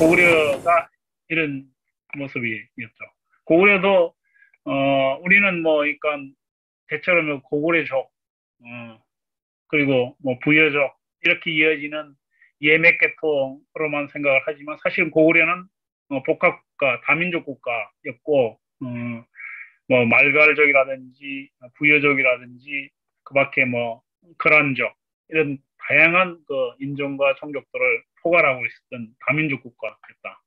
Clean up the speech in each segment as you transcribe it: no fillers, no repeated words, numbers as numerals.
고구려가 이런 모습이었죠. 고구려도 우리는 뭐 그러니까 대체로 뭐 고구려족 그리고 뭐 부여족 이렇게 이어지는 예맥 계통으로만 생각을 하지만 사실 고구려는 복합국가 다민족 국가였고 뭐 말갈족이라든지 부여족이라든지 그밖에 뭐 거란족 이런 다양한 그 인종과 종족들을 포괄하고 있었던 다민족 국가였다.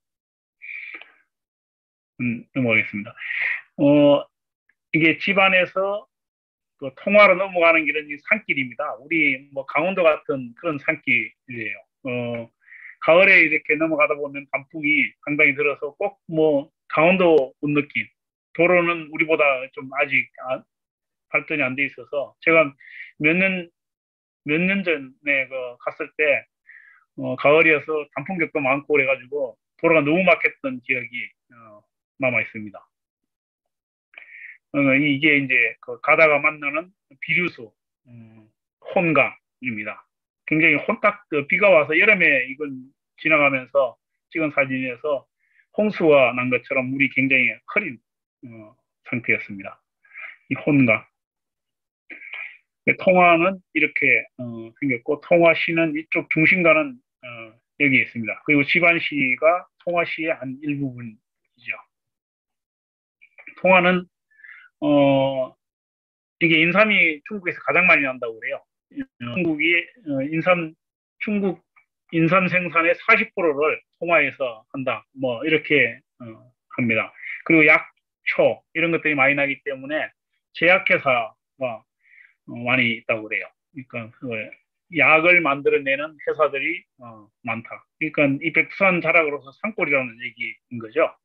넘어가겠습니다. 이게 집안에서 그 통화로 넘어가는 길은 이 산길입니다. 우리 뭐 강원도 같은 그런 산길이에요. 가을에 이렇게 넘어가다 보면 단풍이 상당히 들어서 꼭 뭐 강원도 온 느낌. 도로는 우리보다 좀 아직 발전이 안 돼 있어서 제가 몇 년 전에 그 갔을 때 가을이어서 단풍객도 많고 그래가지고 도로가 너무 막혔던 기억이 남아 있습니다. 이게 이제 그 가다가 만나는 비류수 혼강입니다. 굉장히 혼딱 그 비가 와서 여름에 이건 지나가면서 찍은 사진이어서 홍수가 난 것처럼 물이 굉장히 흐린 상태였습니다. 이 혼강. 통화는 이렇게 생겼고 통화시는 이쪽 중심가는 여기 있습니다. 그리고 집안시가 통화시의 한 일부분이죠. 통화는 이게 인삼이 중국에서 가장 많이 난다고 그래요. 중국이 중국 인삼 생산의 40%를 통화에서 한다. 뭐 이렇게 합니다. 그리고 약초 이런 것들이 많이 나기 때문에 제약회사가 많이 있다고 그래요. 그러니까 그 약을 만들어내는 회사들이 많다. 그러니까 이 백두산 자락으로서 산골이라는 얘기인 거죠.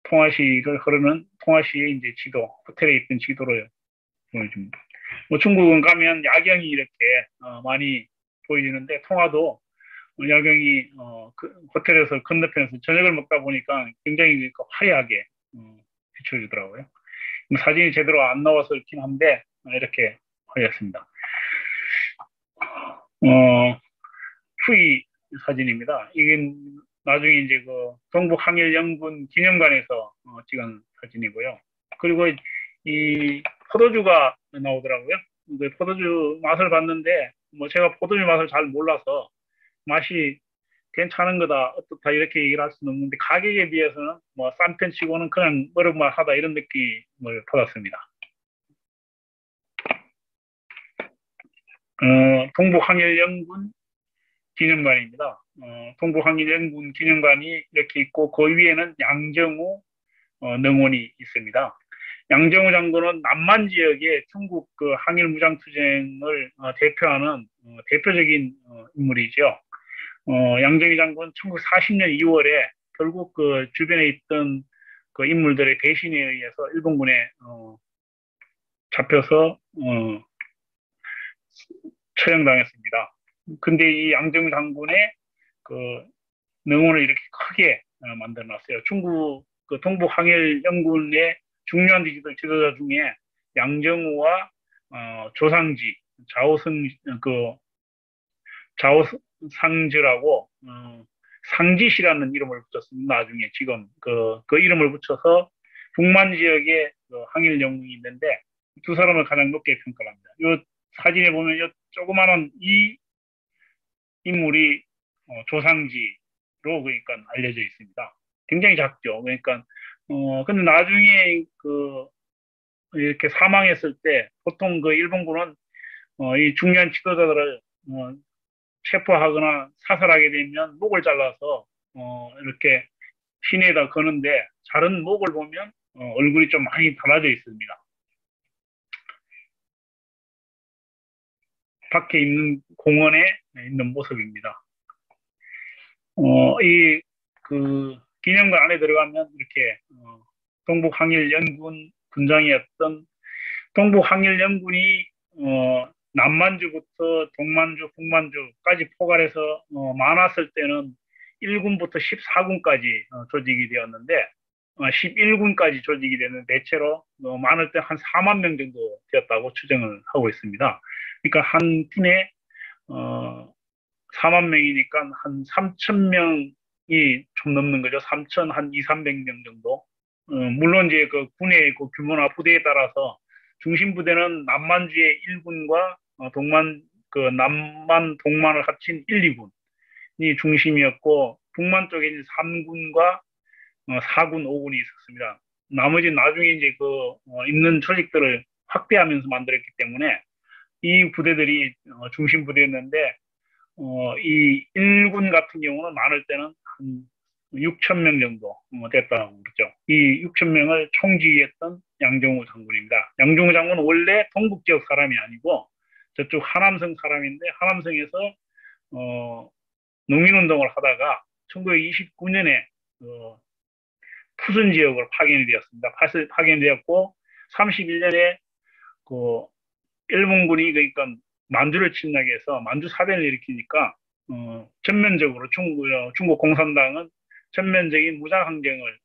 통화시를 흐르는 통화시의 이제 지도, 호텔에 있던 지도를 보여줍니다. 뭐 중국은 가면 야경이 이렇게 많이 보이는데 통화도 야경이 그 호텔에서 건너편에서 저녁을 먹다 보니까 굉장히 화려하게 비춰지더라고요. 사진이 제대로 안 나와서 그렇긴 한데 이렇게 화려했습니다. 후이 사진입니다. 이게 나중에 이제 그 동북항일연군 기념관에서 찍은 사진이고요. 그리고 이 포도주가 나오더라고요. 그 포도주 맛을 봤는데 뭐 제가 포도주 맛을 잘 몰라서 맛이 괜찮은 거다 어떻다 이렇게 얘기를 할 수는 없는데 가격에 비해서는 뭐 싼 편치고는 그냥 머쓱하다 이런 느낌을 받았습니다. 동북항일연군 기념관입니다. 동북항일연군 기념관이 이렇게 있고 그 위에는 양정우 능원이 있습니다. 양정우 장군은 남만 지역의 중국 그 항일 무장투쟁을 대표하는 대표적인 인물이죠. 양정희 장군 1940년 2월에 결국 그 주변에 있던 그 인물들의 배신에 의해서 일본군에 잡혀서 처형당했습니다. 근데 이 양정희 장군의 그 능원을 이렇게 크게 만들어 놨어요. 중국 그 동북항일연군의 중요한 지도자 중에 양정우와 조상지, 자오상즈라고 상짓이라는 이름을 붙였습니다. 나중에 지금 그 이름을 붙여서 북만 지역에 그 항일 영웅이 있는데 두 사람을 가장 높게 평가를 합니다. 이 사진에 보면 이 조그마한 이 인물이 조상지로 그러니까 알려져 있습니다. 굉장히 작죠. 그러니까 근데 나중에 그 이렇게 사망했을 때 보통 그 일본군은 이 중요한 지도자들을 체포하거나 사살하게 되면 목을 잘라서 이렇게 시내에다 거는데 자른 목을 보면 얼굴이 좀 많이 달아져 있습니다. 밖에 있는 공원에 있는 모습입니다. 이 그 기념관 안에 들어가면 이렇게 동북항일연군 군장이었던 동북항일연군이 남만주부터 동만주, 북만주까지 포괄해서 많았을 때는 1군부터 14군까지 조직이 되었는데 11군까지 조직이 되는 대체로 많을 때 한 4만 명 정도 되었다고 추정을 하고 있습니다. 그러니까 한 팀에 4만 명이니까 한 3천 명이 좀 넘는 거죠. 3천 한 2, 300명 정도. 물론 이제 그 군의 그 규모나 부대에 따라서 중심 부대는 남만주의 1군과 동만 그 남만 동만을 합친 1, 2군이 중심이었고 북만 쪽에 3군과 4군, 5군이 있었습니다. 나머지 나중에 이제 그 있는 조직들을 확대하면서 만들었기 때문에 이 부대들이 중심 부대였는데 이 1군 같은 경우는 많을 때는 한 6천 명 정도 됐다고 그러죠. 이 6천 명을 총지휘했던 양정호 장군입니다. 양정호 장군은 원래 동북 지역 사람이 아니고 저쪽 하남성 사람인데 하남성에서 농민운동을 하다가 1929년에 푸순 지역으로 파견이 되었습니다. 파견이 되었고 31년에 그 일본군이 그러니까 만주를 침략해서 만주 사변을 일으키니까 전면적으로 중국 공산당은 전면적인 무장항쟁을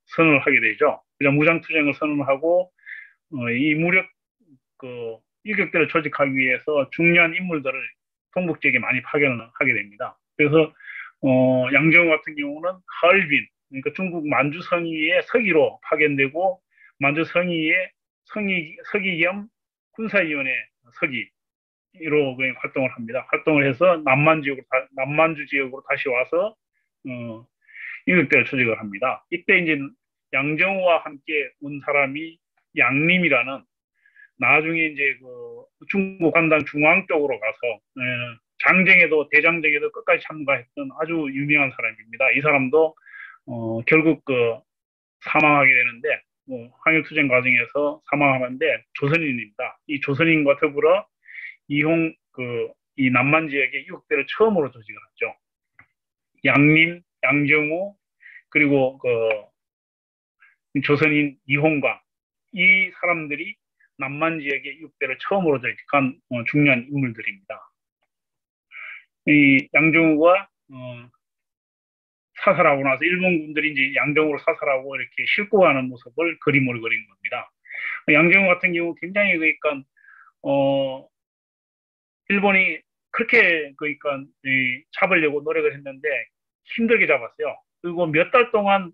선언을 하게 되죠. 그래서 무장투쟁을 선언하고 이 무력 그 일격대를 조직하기 위해서 중요한 인물들을 동북 지역에 많이 파견을 하게 됩니다. 그래서 양정호 같은 경우는 하얼빈 그러니까 중국 만주 성위의 서기로 파견되고 만주 성위의 서기 겸 군사위원회 서기로 활동을 합니다. 활동을 해서 남만주 지역으로 다시 와서 일격대를 조직을 합니다. 이때 이제 양정호와 함께 온 사람이 양림이라는 나중에 이제 그 중국 관당 중앙 쪽으로 가서 장정에도 대장정에도 끝까지 참가했던 아주 유명한 사람입니다. 이 사람도 결국 그 사망하게 되는데 항일투쟁 과정에서 사망하는데 조선인입니다. 이 조선인과 더불어 이 남만 지역에 유격대를 처음으로 조직을 하죠. 양림, 양정호 그리고 그 조선인 이홍광 이 사람들이 남만 지역의 유격대를 처음으로 조직한 중요한 인물들입니다. 이 양정호가 사살하고 나서 일본군들이 이제 양정호를 사살하고 이렇게 싣고 가는 모습을 그림으로 그린 겁니다. 양정호 같은 경우 굉장히 그러니까 일본이 그렇게 그러니까 잡으려고 노력을 했는데 힘들게 잡았어요. 그리고 몇 달 동안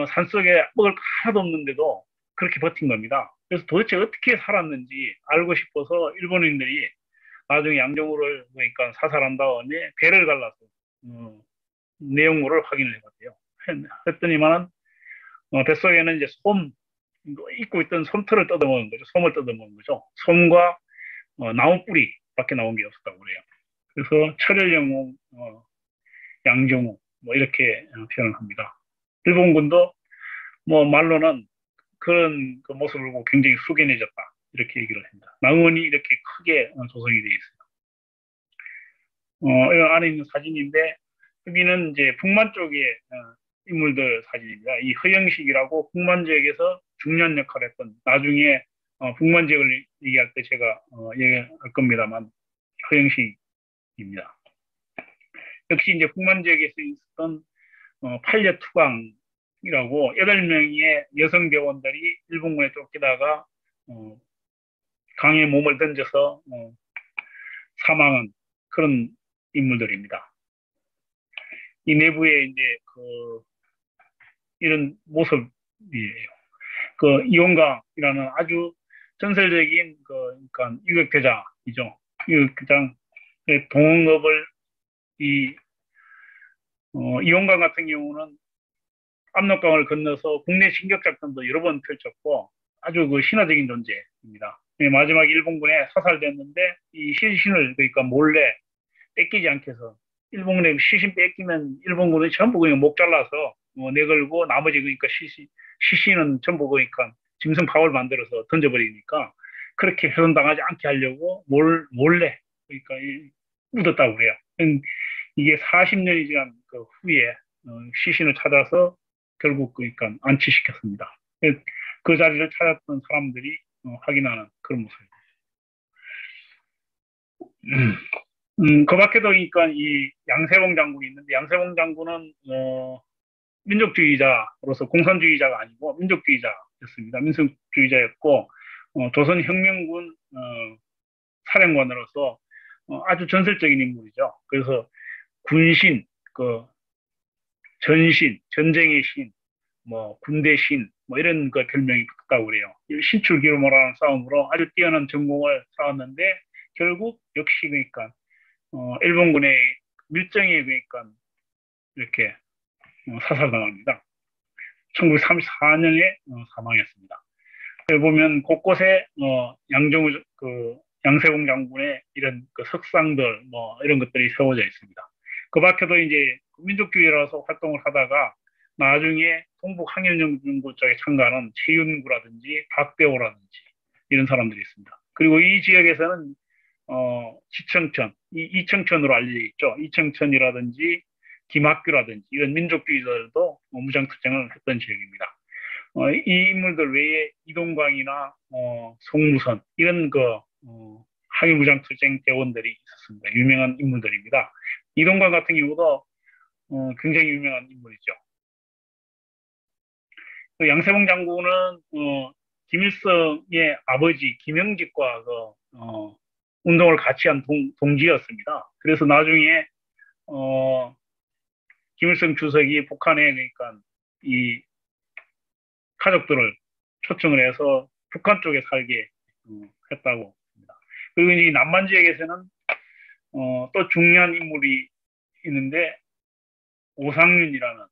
산속에 먹을 거 하나도 없는데도 그렇게 버틴 겁니다. 그래서 도대체 어떻게 살았는지 알고 싶어서 일본인들이 나중에 양정호를 그러니까 사살한 다음에 배를 갈라서 내용물을 확인을 해봤대요. 했더니만은 뱃속에는 이제 입고 있던 솜털을 뜯어먹은 거죠. 솜을 뜯어먹은 거죠. 솜과 나무 뿌리밖에 나온 게 없었다고 그래요. 그래서 철혈영웅, 양정호 뭐 이렇게 표현을 합니다. 일본군도 뭐 말로는 그런 그 모습을 보고 굉장히 숙연해졌다 이렇게 얘기를 합니다. 나원이 이렇게 크게 조성이 되어 있어요. 이 안에 있는 사진인데 여기는 이제 북만 쪽의 인물들 사진입니다. 이 허영식이라고 북만 지역에서 중요한 역할을 했던 나중에 북만 지역을 얘기할 때 제가 얘기할 겁니다만 허영식입니다. 역시 이제 북만 지역에서 있었던 팔려투강이라고 8명의 여성 대원들이 일본군에 쫓기다가 강에 몸을 던져서 사망한 그런 인물들입니다. 이 내부에 이제 이런 모습이에요. 그 이용강이라는 아주 전설적인 그러니까 유격대장이죠. 유격대장 동업을 이용강 같은 경우는 압록강을 건너서 국내 진격 작전도 여러 번 펼쳤고 아주 그 신화적인 존재입니다. 마지막에 일본군에 사살됐는데 이 시신을 그러니까 몰래 뺏기지 않게 해서 일본군에 시신 뺏기면 일본군이 전부 그냥 목 잘라서 내걸고 나머지 그러니까 시신은 전부 그러니까 짐승 파워를 만들어서 던져버리니까 그렇게 훼손당하지 않게 하려고 몰래 그러니까 묻었다고 그래요. 이게 40년이 지난 그 후에 시신을 찾아서 결국 그러니까 안치시켰습니다. 그 자리를 찾았던 사람들이 확인하는 그런 모습입니다. 그 밖에도 그러니까 이 양세봉 장군이 있는데 양세봉 장군은 민족주의자로서 공산주의자가 아니고 민족주의자였습니다. 민족주의자였고 조선혁명군 사령관으로서 아주 전설적인 인물이죠. 그래서 군신, 그 전신, 전쟁의 신, 뭐 군대 신, 뭐 이런 그 별명이 붙었다고 그래요. 신출기루모라는 싸움으로 아주 뛰어난 전공을 쌓았는데 결국 역시 그러니까 일본군의 밀정에 그러니까 이렇게 사살당합니다. 1934년에 사망했습니다. 여기 보면 곳곳에 양정우 양세봉 장군의 이런 그 석상들 뭐 이런 것들이 세워져 있습니다. 그 밖에도 이제 민족주의라서 활동을 하다가 나중에 동북 항일연구 쪽에 참가하는 최윤구라든지 박대호라든지 이런 사람들이 있습니다. 그리고 이 지역에서는 지청천, 이청천으로 알려져 있죠. 이청천이라든지 김학규라든지 이런 민족주의자들도 무장투쟁을 했던 지역입니다. 이 인물들 외에 이동광이나 송무선 이런 항일무장투쟁 대원들이 있었습니다. 유명한 인물들입니다. 이동광 같은 경우도 굉장히 유명한 인물이죠. 그 양세봉 장군은 김일성의 아버지 김영직과 운동을 같이 한 동지였습니다. 그래서 나중에 김일성 주석이 북한에 그러니까 이 가족들을 초청을 해서 북한 쪽에 살게 했다고 합니다. 그리고 이 남만 지역에서는 또 중요한 인물이 있는데 오상윤이라는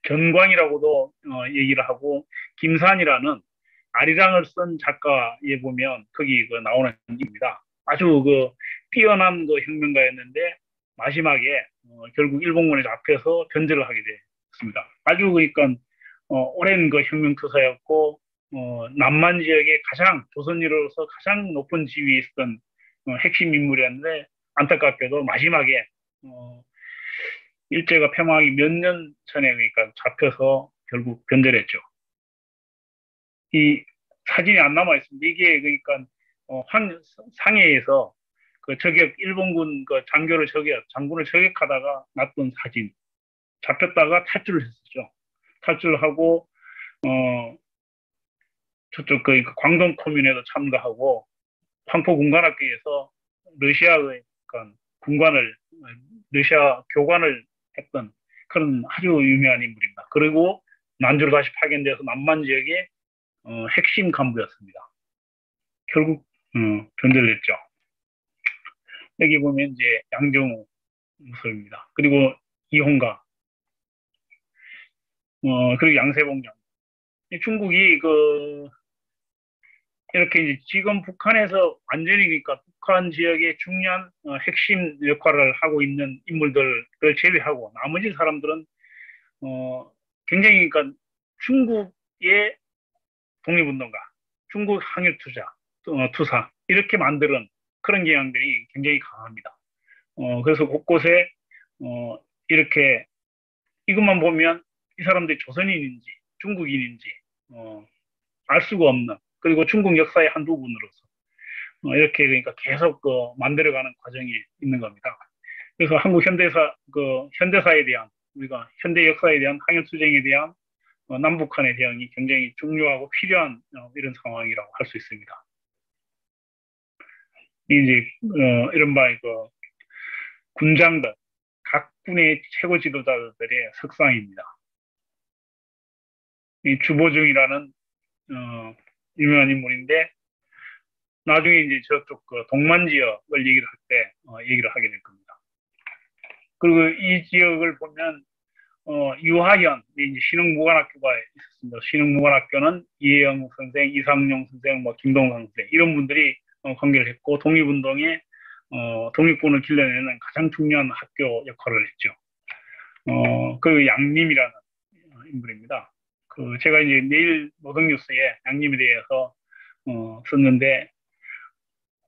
견광이라고도 얘기를 하고 김산이라는 아리랑을 쓴 작가에 보면 거기 나오는 인물입니다. 아주 뛰어난 혁명가였는데 마지막에 결국 일본군에 잡혀서 변제를 하게 됐습니다. 아주 그러니까 오랜 혁명투사였고 남만 지역의 가장 조선인으로서 가장 높은 지위에 있었던 핵심 인물이었는데 안타깝게도 마지막에 일제가 폐망하기 몇 년 전에 그러니까 잡혀서 결국 변제를 했죠. 이 사진이 안 남아 있습니다. 이게 그러니까 상해에서 일본군 장군을 저격하다가 났던 사진. 잡혔다가 탈주를 했었죠. 탈주를 하고 저쪽 광동 코민에도 참가하고 황포군관학교에서 러시아의 러시아 교관을 했던 그런 아주 유명한 인물입니다. 그리고 난주로 다시 파견돼서 남만 지역의 핵심 간부였습니다. 결국 변제를 했죠. 여기 보면 이제 양정우 모습입니다. 그리고 이홍가, 그리고 양세봉 장. 중국이 이렇게 이제 지금 북한에서 완전히 그러니까 북한 지역의 중요한 핵심 역할을 하고 있는 인물들을 제외하고 나머지 사람들은 굉장히 그러니까 중국의 독립운동가, 중국 투사 이렇게 만드는 그런 경향들이 굉장히 강합니다. 그래서 곳곳에 이렇게 이것만 보면 이 사람들이 조선인인지 중국인인지 알 수가 없는 그리고 중국 역사의 한 부분으로서 이렇게 그러니까 계속 만들어가는 과정이 있는 겁니다. 그래서 한국 현대사에 대한 우리가 현대 역사에 대한 항일투쟁에 대한 남북한의 대응이 굉장히 중요하고 필요한 이런 상황이라고 할 수 있습니다. 이제 이른바 군장들 각 군의 최고 지도자들의 석상입니다. 이 주보중이라는 유명한 인물인데 나중에 이제 저쪽 동만 지역을 얘기를 할 때 얘기를 하게 될 겁니다. 그리고 이 지역을 보면 유하현 이제 신흥무관학교가 있었습니다. 신흥무관학교는 이혜영 선생, 이상용 선생, 뭐 김동상 선생 이런 분들이 관계를 했고 독립운동에 독립군을 길러내는 가장 중요한 학교 역할을 했죠. 그 양림이라는 인물입니다. 제가 이제 내일 노동뉴스에 양림에 대해서 썼는데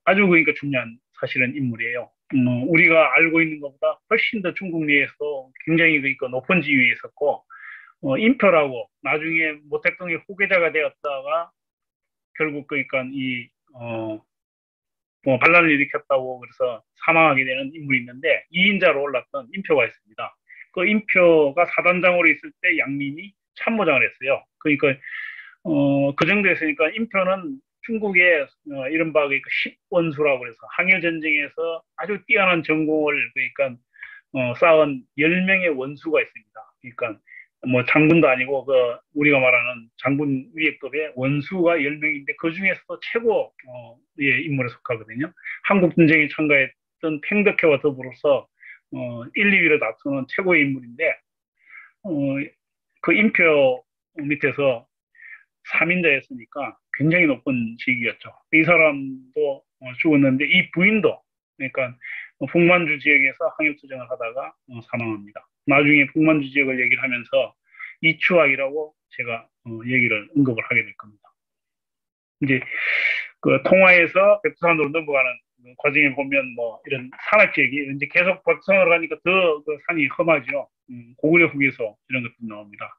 아주 그러니까 중요한 사실은 인물이에요. 우리가 알고 있는 것보다 훨씬 더 중국 내에서 굉장히 그러니까 높은 지위에 있었고 인표라고 나중에 모택동의 후계자가 되었다가 결국 그러니까 반란을 일으켰다고 그래서 사망하게 되는 인물이 있는데 2인자로 올랐던 인표가 있습니다. 그 인표가 사단장으로 있을 때 양림이 참모장을 했어요. 그러니까 그 정도였으니까 인표는 중국의 이른바 그 10원수라고 해서 항일 전쟁에서 아주 뛰어난 전공을 그러니까 쌓은 10명의 원수가 있습니다. 그러니까 뭐 장군도 아니고 그 우리가 말하는 장군 위계급의 원수가 10명인데 그 중에서도 최고 의 인물에 속하거든요. 한국 전쟁에 참가했던 팽덕회와 더불어서 1, 2위를 다투는 최고의 인물인데 그 인표 밑에서 3인자였으니까 굉장히 높은 직위였죠. 이 사람도 죽었는데 이 부인도 그러니까 북만주 지역에서 항일투쟁을 하다가 사망합니다. 나중에 북만주 지역을 얘기를 하면서 이추학이라고 제가 얘기를 언급을 하게 될 겁니다. 이제 그 통화에서 백두산으로 넘어가는 과정에 보면 뭐 이런 산악지역이 이제 계속 백두산으로 가니까 더 그 산이 험하죠. 고구려 후기서 이런 것도 나옵니다.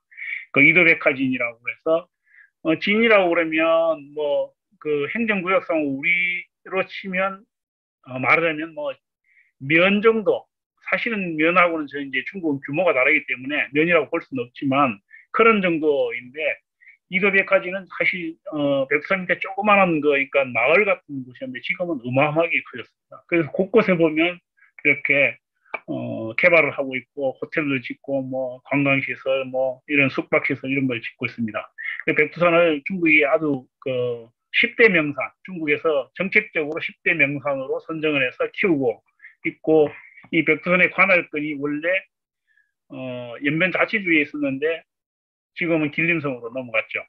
그 이도백화진이라고 해서 진이라고 그러면 뭐 그 행정구역상 우리로 치면 말하자면 뭐 면 정도, 사실은 면하고는 저 이제 중국은 규모가 다르기 때문에 면이라고 볼 수는 없지만 그런 정도인데 이도백화지는 사실 백두산 밑에 조그마한 거 그러니까 마을 같은 곳이었는데 지금은 어마어마하게 커졌습니다. 그래서 곳곳에 보면 이렇게 개발을 하고 있고 호텔도 짓고 뭐 관광시설 뭐 이런 숙박시설 이런 걸 짓고 있습니다. 백두산을 중국이 아주 그 10대 명산, 중국에서 정책적으로 10대 명산으로 선정을 해서 키우고 있고 이 백두산의 관할권이 원래 연변자치주의에 있었는데 지금은 길림성으로 넘어갔죠.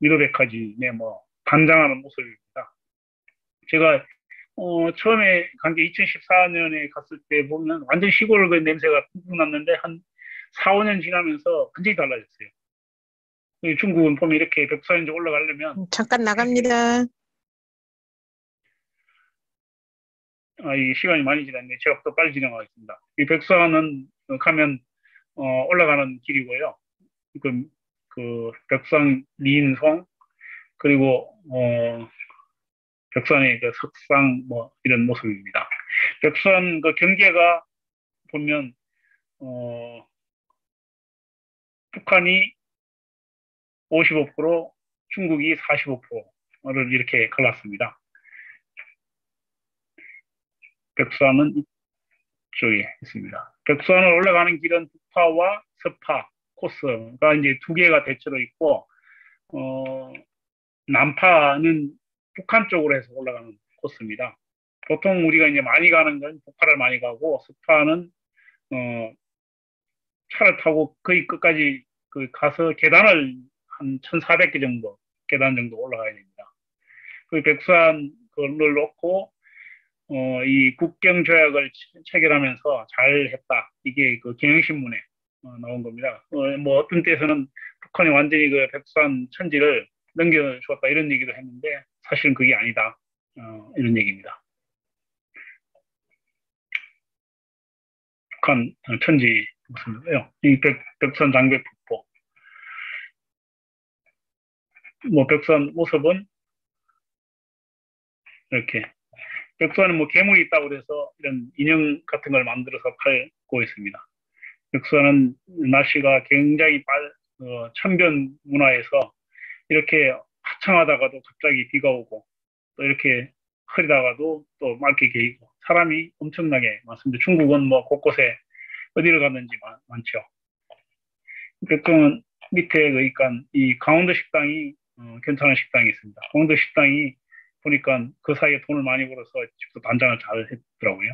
미도백화진의 뭐 단장하는 모습입니다. 제가 처음에 간 게 2014년에 갔을 때 보면 완전 시골 그 냄새가 풍풍 났는데 한 4, 5년 지나면서 완전히 달라졌어요. 중국은 보면 이렇게 백두산 이제 올라가려면 잠깐 나갑니다. 이 시간이 많이 지났는데 제가 또 빨리 진행하겠습니다. 이 백두산은 가면 올라가는 길이고요. 그 백두산 리인성 그리고 백두산의 그 석상 뭐 이런 모습입니다. 백두산 그 경계가 보면 북한이 55%, 중국이 45%를 이렇게 갈랐습니다. 백두산은 이쪽에 있습니다. 백두산을 올라가는 길은 북파와 서파 코스가 이제 두 개가 대체로 있고 남파는 북한 쪽으로 해서 올라가는 코스입니다. 보통 우리가 이제 많이 가는 건 북파를 많이 가고 서파는 차를 타고 거의 끝까지 가서 계단을 한 1,400개 정도 계단 정도 올라가야 됩니다. 그 백두산 그걸 놓고 이 국경 조약을 체결하면서 잘했다. 이게 그 경향신문에 나온 겁니다. 뭐 어떤 때에서는 북한이 완전히 그 백두산 천지를 넘겨주었다 이런 얘기도 했는데 사실은 그게 아니다. 이런 얘기입니다. 북한 천지 모습이고요. 이 백두산 장벽폭포. 뭐 백두산 모습은 이렇게 백두산은 뭐 괴물이 있다고 그래서 이런 인형 같은 걸 만들어서 팔고 있습니다. 백두산은 날씨가 굉장히 천변 문화에서 이렇게 화창하다가도 갑자기 비가 오고 또 이렇게 흐리다가도 또 맑게 개이고 사람이 엄청나게 많습니다. 중국은 뭐 곳곳에 어디를 갔는지 많죠. 백두산 밑에 그러니까 이 강원도 식당이 괜찮은 식당이 있습니다. 강원도 식당이 보니까 그 사이에 돈을 많이 벌어서 직접 단장을 잘 했더라고요.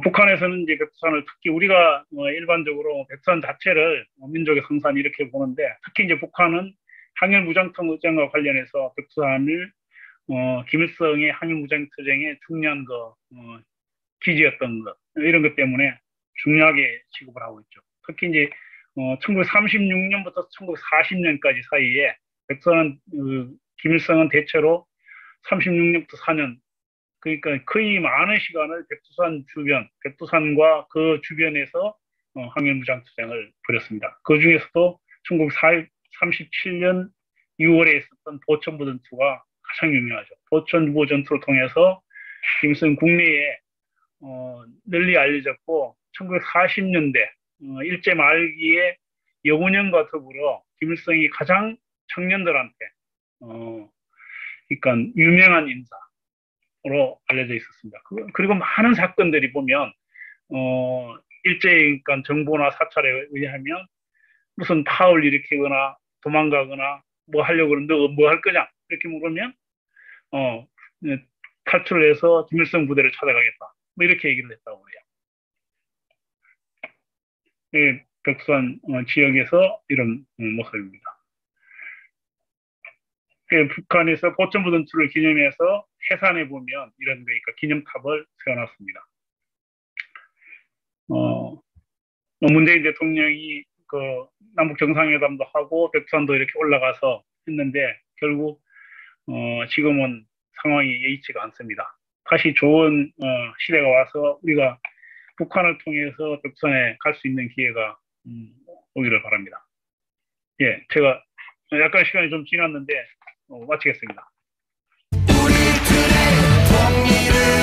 북한에서는 이제 백두산을 특히 우리가 일반적으로 백두산 자체를 민족의 성산 이렇게 보는데 특히 이제 북한은 항일무장투쟁과 관련해서 백두산을 김일성의 항일무장투쟁의 중요한 기지였던 것 이런 것 때문에 중요하게 취급을 하고 있죠. 특히 이제 1936년부터 1940년까지 사이에 백두산은 김일성은 대체로 36년부터 4년 그러니까 거의 많은 시간을 백두산 주변, 백두산과 그 주변에서 항일무장투쟁을 벌였습니다. 그 중에서도 1937년 6월에 있었던 보천부 전투가 가장 유명하죠. 보천부 전투를 통해서 김일성 국내에 널리 알려졌고 1940년대 일제 말기에 여군형과 더불어 김일성이 가장 청년들한테 그러니까 유명한 인사로 알려져 있었습니다. 그리고 많은 사건들이 보면 일제히 그러니까 정보나 사찰에 의하면 무슨 파업을 일으키거나 도망가거나 뭐 하려고 그러는데 뭐 할 거냐 이렇게 물으면 네, 탈출을 해서 김일성 부대를 찾아가겠다 뭐 이렇게 얘기를 했다고 해요. 네, 백두산 지역에서 이런 모습입니다. 북한에서 고천부 전투를 기념해서 해산에 보면 이런 그러니까 기념탑을 세워놨습니다. 문재인 대통령이 그 남북 정상회담도 하고 백두산도 이렇게 올라가서 했는데 결국 지금은 상황이 예의치가 않습니다. 다시 좋은 시대가 와서 우리가 북한을 통해서 백두산에 갈 수 있는 기회가 오기를 바랍니다. 예, 제가 약간 시간이 좀 지났는데 마치겠습니다. 우리들의 통일을